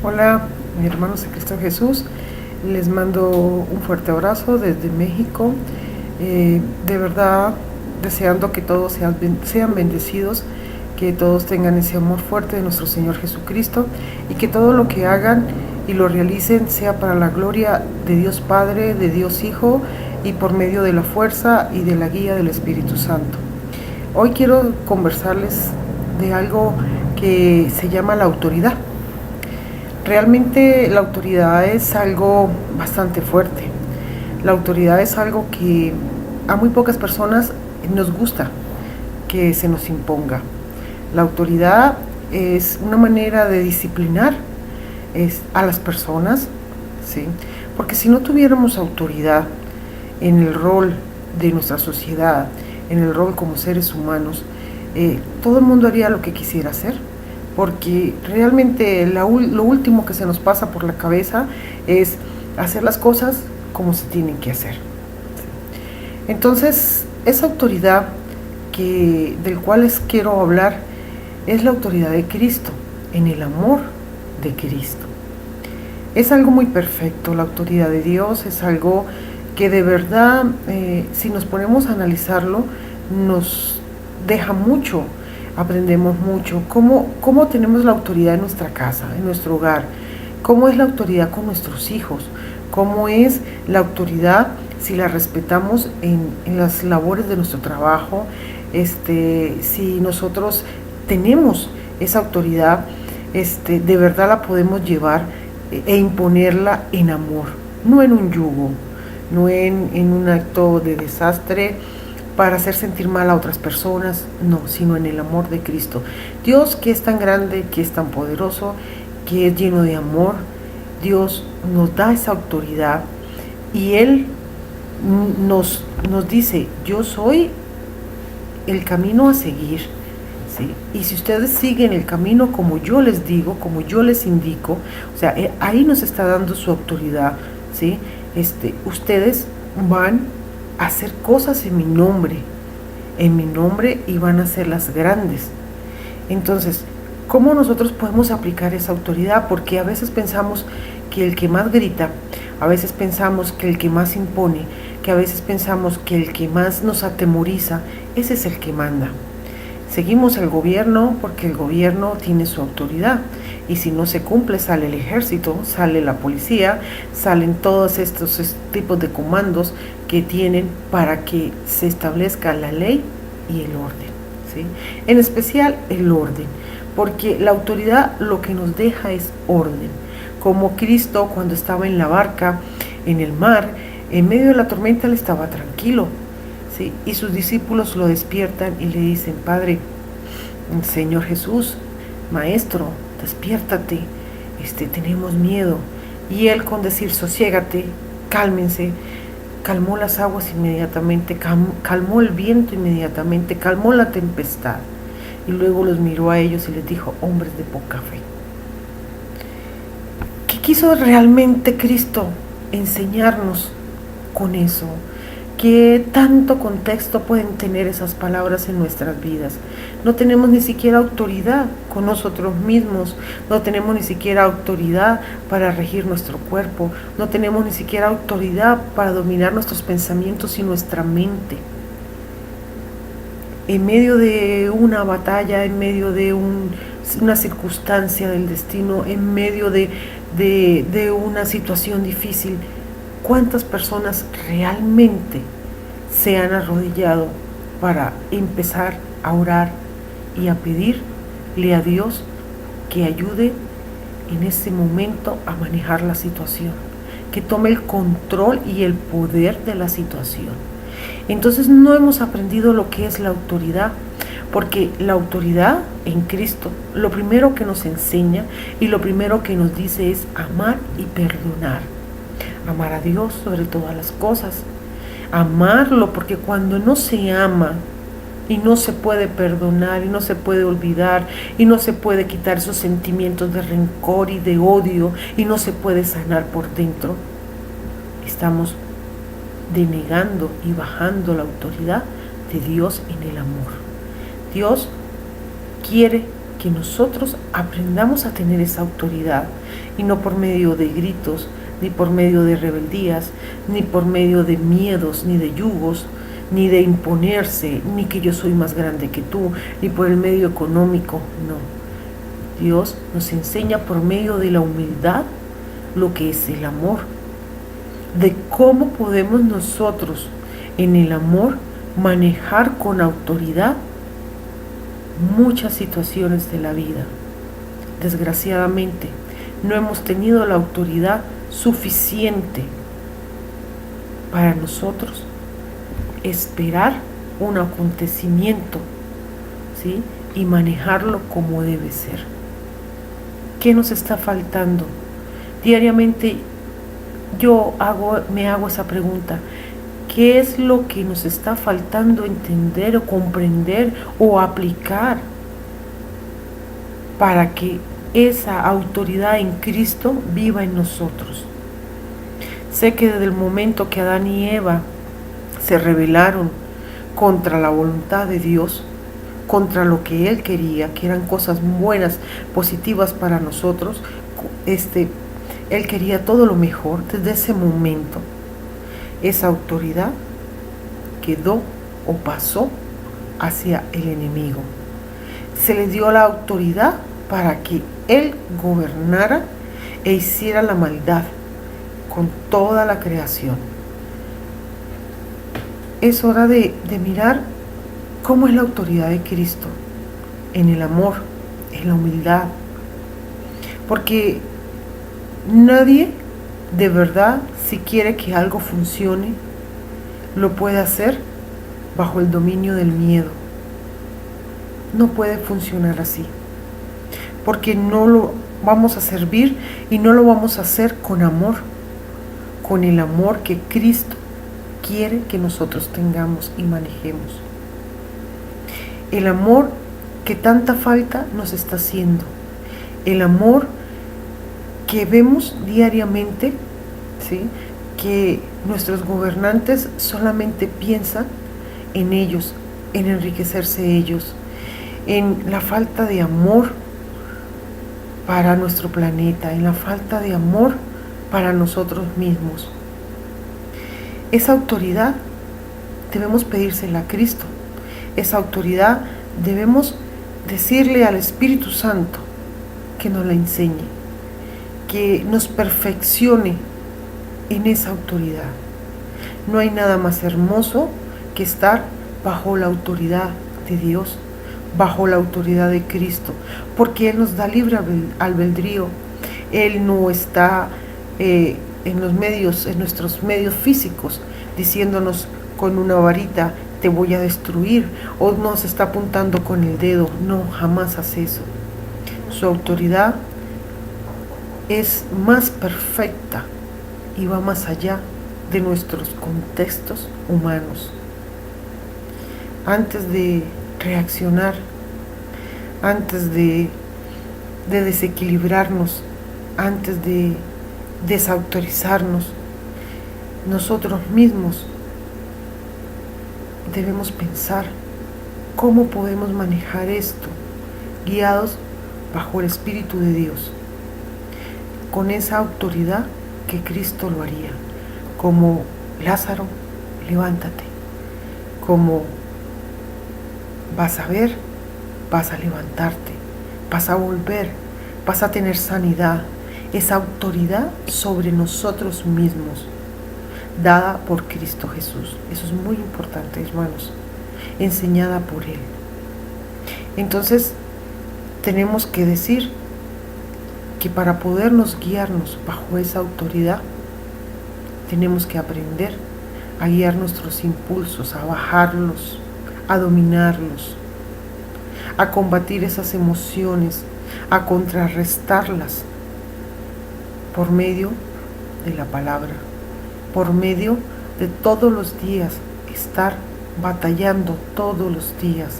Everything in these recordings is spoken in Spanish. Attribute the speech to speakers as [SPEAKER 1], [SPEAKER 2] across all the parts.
[SPEAKER 1] Hola, mis hermanos en Cristo Jesús. Les mando un fuerte abrazo desde México. De verdad, deseando que todos sean bendecidos, que todos tengan ese amor fuerte de nuestro Señor Jesucristo y que todo lo que hagan y lo realicen sea para la gloria de Dios Padre, de Dios Hijo y por medio de la fuerza y de la guía del Espíritu Santo. Hoy quiero conversarles de algo que se llama la autoridad. Realmente la autoridad es algo bastante fuerte. La autoridad es algo que a muy pocas personas nos gusta que se nos imponga. La autoridad es una manera de disciplinar a las personas, ¿sí? Porque si no tuviéramos autoridad en el rol de nuestra sociedad, en el rol como seres humanos, todo el mundo haría lo que quisiera hacer, porque realmente lo último que se nos pasa por la cabeza es hacer las cosas como se tienen que hacer. Entonces, esa autoridad del cual les quiero hablar es la autoridad de Cristo, en el amor de Cristo. Es algo muy perfecto, la autoridad de Dios es algo que de verdad, si nos ponemos a analizarlo, nos deja mucho, aprendemos mucho. ¿Cómo tenemos la autoridad en nuestra casa, en nuestro hogar? ¿Cómo es la autoridad con nuestros hijos? ¿Cómo es la autoridad si la respetamos en las labores de nuestro trabajo? Si nosotros tenemos esa autoridad, de verdad la podemos llevar e imponerla en amor, no en un yugo, no en un acto de desastre para hacer sentir mal a otras personas, no, sino en el amor de Cristo. Dios, que es tan grande, que es tan poderoso, que es lleno de amor, Dios nos da esa autoridad y Él nos dice: yo soy el camino a seguir, ¿sí? Y si ustedes siguen el camino como yo les digo, como yo les indico, o sea, ahí nos está dando su autoridad, ¿sí? Ustedes van a hacer cosas en mi nombre, y van a hacerlas grandes. Entonces, ¿cómo nosotros podemos aplicar esa autoridad? Porque a veces pensamos que el que más grita, a veces pensamos que el que más impone, que a veces pensamos que el que más nos atemoriza, ese es el que manda. Seguimos al gobierno porque el gobierno tiene su autoridad y si no se cumple sale el ejército, sale la policía, salen todos estos tipos de comandos que tienen para que se establezca la ley y el orden, ¿sí? En especial el orden, porque la autoridad lo que nos deja es orden. Como Cristo, cuando estaba en la barca, en el mar, en medio de la tormenta, él estaba tranquilo, ¿sí? Y sus discípulos lo despiertan y le dicen: Padre, Señor Jesús, Maestro, despiértate, tenemos miedo. Y él, con decir sosiégate, cálmense, calmó las aguas inmediatamente, calmó el viento inmediatamente, calmó la tempestad. Y luego los miró a ellos y les dijo: hombres de poca fe. ¿Qué quiso realmente Cristo enseñarnos con eso? ¿Qué tanto contexto pueden tener esas palabras en nuestras vidas? No tenemos ni siquiera autoridad con nosotros mismos, no tenemos ni siquiera autoridad para regir nuestro cuerpo, no tenemos ni siquiera autoridad para dominar nuestros pensamientos y nuestra mente. En medio de una batalla, en medio de una circunstancia del destino, en medio de una situación difícil, ¿cuántas personas realmente se han arrodillado para empezar a orar y a pedirle a Dios que ayude en ese momento a manejar la situación, que tome el control y el poder de la situación? Entonces no hemos aprendido lo que es la autoridad, porque la autoridad en Cristo, lo primero que nos enseña y lo primero que nos dice es amar y perdonar. Amar a Dios sobre todas las cosas, amarlo, porque cuando no se ama y no se puede perdonar y no se puede olvidar y no se puede quitar esos sentimientos de rencor y de odio y no se puede sanar por dentro, estamos denegando y bajando la autoridad de Dios en el amor. Dios quiere que nosotros aprendamos a tener esa autoridad, y no por medio de gritos, ni por medio de rebeldías, ni por medio de miedos, ni de yugos, ni de imponerse, ni que yo soy más grande que tú, ni por el medio económico. No, Dios nos enseña por medio de la humildad lo que es el amor, de cómo podemos nosotros en el amor manejar con autoridad muchas situaciones de la vida. Desgraciadamente, no hemos tenido la autoridad suficiente para nosotros esperar un acontecimiento, ¿sí? Y manejarlo como debe ser. ¿Qué nos está faltando? Diariamente me hago esa pregunta. ¿Qué es lo que nos está faltando entender o comprender o aplicar para que esa autoridad en Cristo viva en nosotros? Sé que desde el momento que Adán y Eva se rebelaron contra la voluntad de Dios, contra lo que Él quería, que eran cosas buenas, positivas para nosotros, Él quería todo lo mejor. Desde ese momento, esa autoridad quedó o pasó hacia el enemigo. Se le dio la autoridad para que Él gobernara e hiciera la maldad con toda la creación. Es hora de mirar cómo es la autoridad de Cristo en el amor, en la humildad, porque nadie de verdad, si quiere que algo funcione, lo puede hacer bajo el dominio del miedo. No puede funcionar así, porque no lo vamos a servir y no lo vamos a hacer con amor, con el amor que Cristo quiere que nosotros tengamos y manejemos. El amor que tanta falta nos está haciendo, el amor que vemos diariamente, ¿sí? Que nuestros gobernantes solamente piensan en ellos, en enriquecerse ellos, en la falta de amor para nuestro planeta, en la falta de amor para nosotros mismos. Esa autoridad debemos pedírsela a Cristo. Esa autoridad debemos decirle al Espíritu Santo que nos la enseñe, que nos perfeccione en esa autoridad. No hay nada más hermoso que estar bajo la autoridad de Dios, bajo la autoridad de Cristo, porque Él nos da libre albedrío. Él no está en nuestros medios físicos, diciéndonos con una varita, te voy a destruir, o nos está apuntando con el dedo. No, jamás hace eso. Su autoridad es más perfecta y va más allá de nuestros contextos humanos. Antes de reaccionar, antes de desequilibrarnos, antes de desautorizarnos, nosotros mismos debemos pensar cómo podemos manejar esto, guiados bajo el Espíritu de Dios, con esa autoridad que Cristo lo haría, como Lázaro, levántate, como vas a ver, vas a levantarte, vas a volver, vas a tener sanidad, esa autoridad sobre nosotros mismos, dada por Cristo Jesús. Eso es muy importante, hermanos, enseñada por Él. Entonces, tenemos que decir que para podernos guiarnos bajo esa autoridad, tenemos que aprender a guiar nuestros impulsos, a bajarlos, a dominarlos, a combatir esas emociones, a contrarrestarlas por medio de la palabra, por medio de todos los días estar batallando todos los días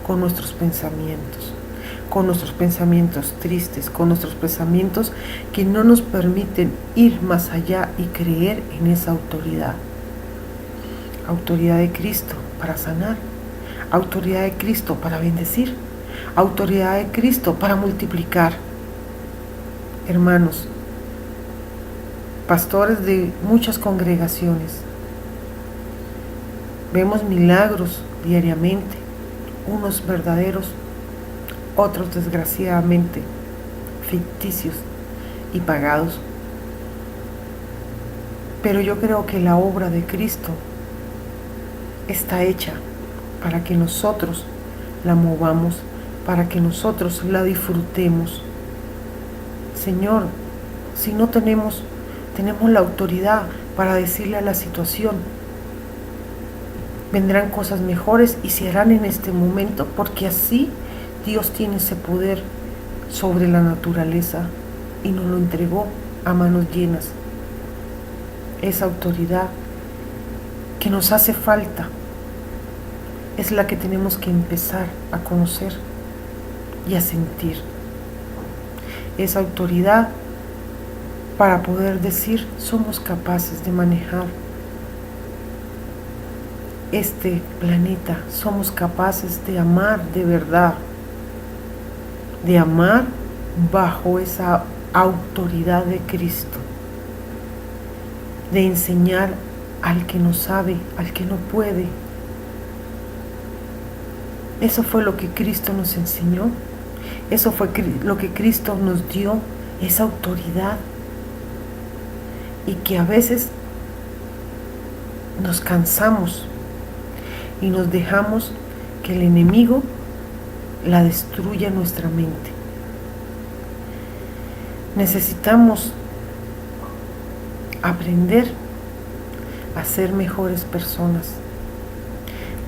[SPEAKER 1] con nuestros pensamientos tristes, con nuestros pensamientos que no nos permiten ir más allá y creer en esa autoridad. Autoridad de Cristo para sanar, autoridad de Cristo para bendecir, autoridad de Cristo para multiplicar. Hermanos, pastores de muchas congregaciones, vemos milagros diariamente, unos verdaderos, otros desgraciadamente ficticios y pagados. Pero yo creo que la obra de Cristo está hecha para que nosotros la movamos, para que nosotros la disfrutemos. Señor, si no tenemos la autoridad para decirle a la situación, vendrán cosas mejores y se harán en este momento, porque así Dios tiene ese poder sobre la naturaleza y nos lo entregó a manos llenas. Esa autoridad que nos hace falta es la que tenemos que empezar a conocer y a sentir. Esa autoridad para poder decir somos capaces de manejar este planeta, somos capaces de amar de verdad, de amar bajo esa autoridad de Cristo, de enseñar al que no sabe, al que no puede. Eso fue lo que Cristo nos enseñó, eso fue lo que Cristo nos dio, esa autoridad, y que a veces nos cansamos y nos dejamos que el enemigo la destruya en nuestra mente. Necesitamos aprender a ser mejores personas.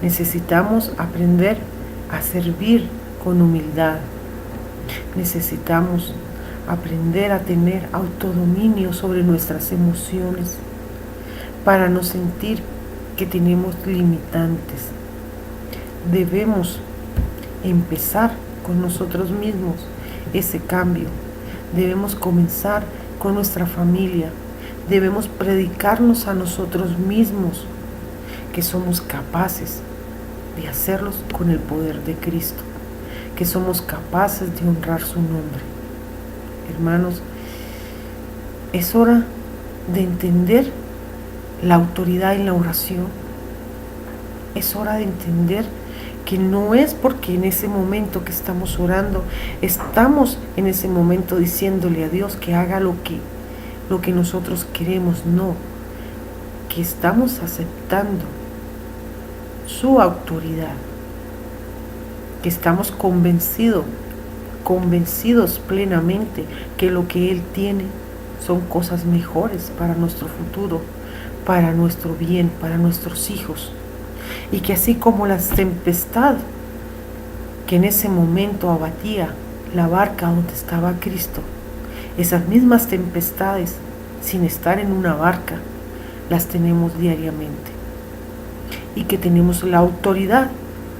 [SPEAKER 1] Necesitamos aprender a servir con humildad. Necesitamos aprender a tener autodominio sobre nuestras emociones para no sentir que tenemos limitantes. Debemos empezar con nosotros mismos ese cambio. Debemos comenzar con nuestra familia. Debemos predicarnos a nosotros mismos que somos capaces de hacerlos con el poder de Cristo, que somos capaces de honrar su nombre. Hermanos, es hora de entender la autoridad en la oración. Es hora de entender que no es porque en ese momento que estamos orando, estamos en ese momento diciéndole a Dios que haga lo que nosotros queremos, no, que estamos aceptando su autoridad, que estamos convencidos plenamente que lo que Él tiene son cosas mejores para nuestro futuro, para nuestro bien, para nuestros hijos. Y que así como la tempestad que en ese momento abatía la barca donde estaba Cristo, esas mismas tempestades, sin estar en una barca, las tenemos diariamente. Y que tenemos la autoridad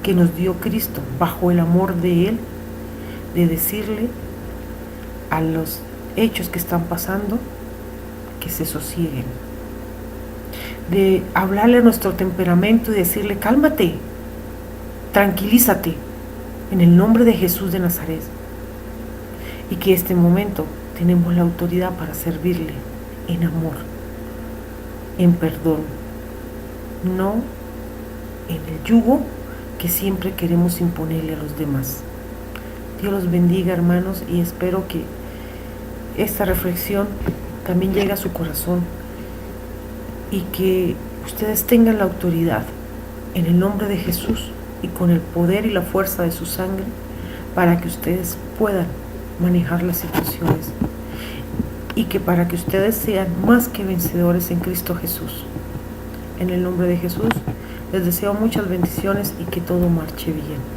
[SPEAKER 1] que nos dio Cristo bajo el amor de Él, de decirle a los hechos que están pasando que se sosieguen, de hablarle a nuestro temperamento y decirle cálmate, tranquilízate en el nombre de Jesús de Nazaret, y que este momento tenemos la autoridad para servirle en amor, en perdón, no en el yugo que siempre queremos imponerle a los demás. Dios los bendiga, hermanos, y espero que esta reflexión también llegue a su corazón y que ustedes tengan la autoridad en el nombre de Jesús y con el poder y la fuerza de su sangre para que ustedes puedan manejar las situaciones y que para que ustedes sean más que vencedores en Cristo Jesús. En el nombre de Jesús les deseo muchas bendiciones y que todo marche bien.